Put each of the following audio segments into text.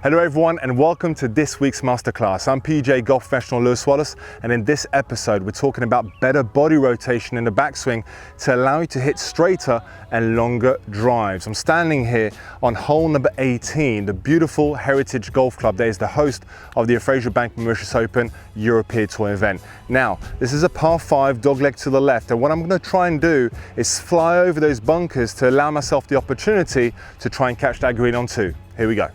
Hello everyone and welcome to this week's masterclass. I'm PGA Golf professional Lewis Wallace, and in this episode we're talking about better body rotation in the backswing to allow you to hit straighter and longer drives. I'm standing here on hole number 18, the beautiful Heritage Golf Club that is the host of the Afrasia Bank Mauritius Open European Tour event. Now, this is a par 5 dogleg to the left, and what I'm going to try and do is fly over those bunkers to allow myself the opportunity to try and catch that green on 2. Here we go.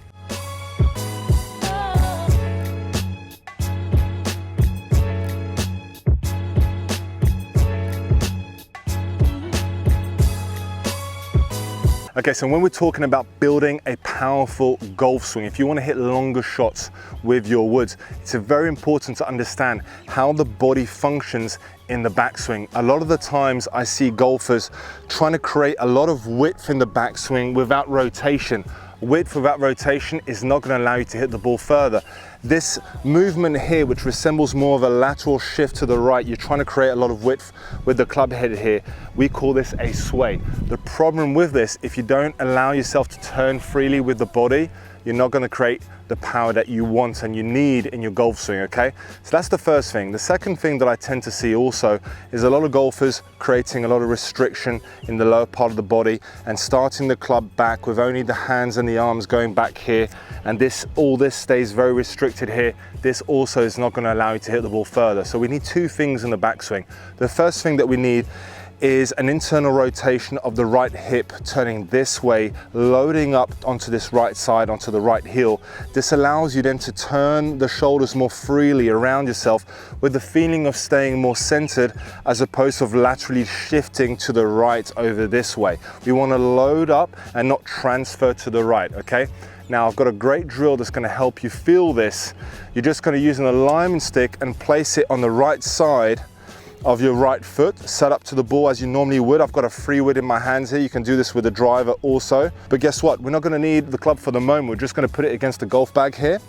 Okay, so when we're talking about building a powerful golf swing, if you want to hit longer shots with your woods, it's very important to understand how the body functions in the backswing. A lot of the times I see golfers trying to create a lot of width in the backswing without rotation. Width without rotation is not going to allow you to hit the ball further. This movement here, which resembles more of a lateral shift to the right, you're trying to create a lot of width with the club head here. We call this a sway. The problem with this, if you don't allow yourself to turn freely with the body, you're not going to create the power that you want and you need in your golf swing, okay? So that's the first thing. The second thing that I tend to see also is a lot of golfers creating a lot of restriction in the lower part of the body and starting the club back with only the hands and the arms going back here, and all this stays very restricted here. This also is not going to allow you to hit the ball further. So we need two things in the backswing. The first thing that we need is an internal rotation of the right hip, turning this way, loading up onto this right side, onto the right heel. This allows you then to turn the shoulders more freely around yourself with the feeling of staying more centered as opposed to laterally shifting to the right over this way. We want to load up and not transfer to the right, okay? Now I've got a great drill that's going to help you feel this. You're just going to use an alignment stick and place it on the right side of your right foot, set up to the ball as you normally would. I've got a free wood in my hands here. You can do this with a driver also. But guess what? We're not going to need the club for the moment. We're just going to put it against the golf bag here.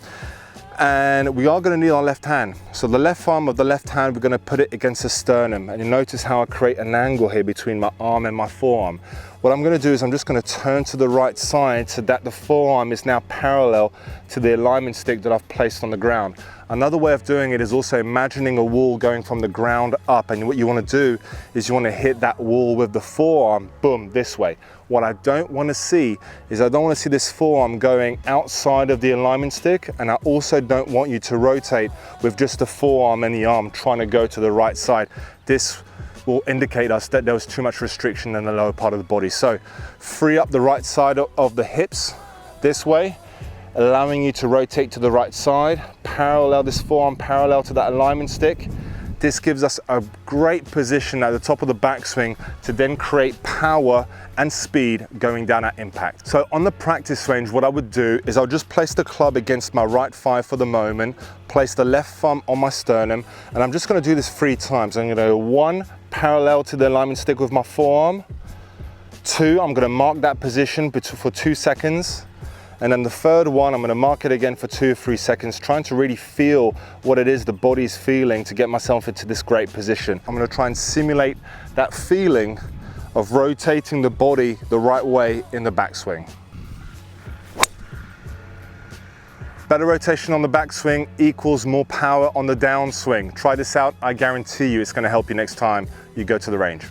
And we are going to need our left hand. So the left arm of the left hand, we're going to put it against the sternum. And you notice how I create an angle here between my arm and my forearm. What I'm going to do is I'm just going to turn to the right side so that the forearm is now parallel to the alignment stick that I've placed on the ground. Another way of doing it is also imagining a wall going from the ground up, and what you want to do is you want to hit that wall with the forearm, boom, this way. What I don't want to see is I don't want to see this forearm going outside of the alignment stick, and I also don't want you to rotate with just the forearm and the arm trying to go to the right side. This will indicate us that there was too much restriction in the lower part of the body. So free up the right side of the hips this way, allowing you to rotate to the right side, parallel this forearm parallel to that alignment stick. This gives us a great position at the top of the backswing to then create power and speed going down at impact. So on the practice range, what I would do is I'll just place the club against my right thigh for the moment, place the left thumb on my sternum, and I'm just going to do this 3 times. I'm going to go 1, parallel to the alignment stick with my forearm. 2, I'm going to mark that position for 2 seconds. And then the third one, I'm going to mark it again for 2 or 3 seconds, trying to really feel what it is the body's feeling to get myself into this great position. I'm going to try and simulate that feeling of rotating the body the right way in the backswing. Better rotation on the backswing equals more power on the downswing. Try this out. I guarantee you it's going to help you next time you go to the range.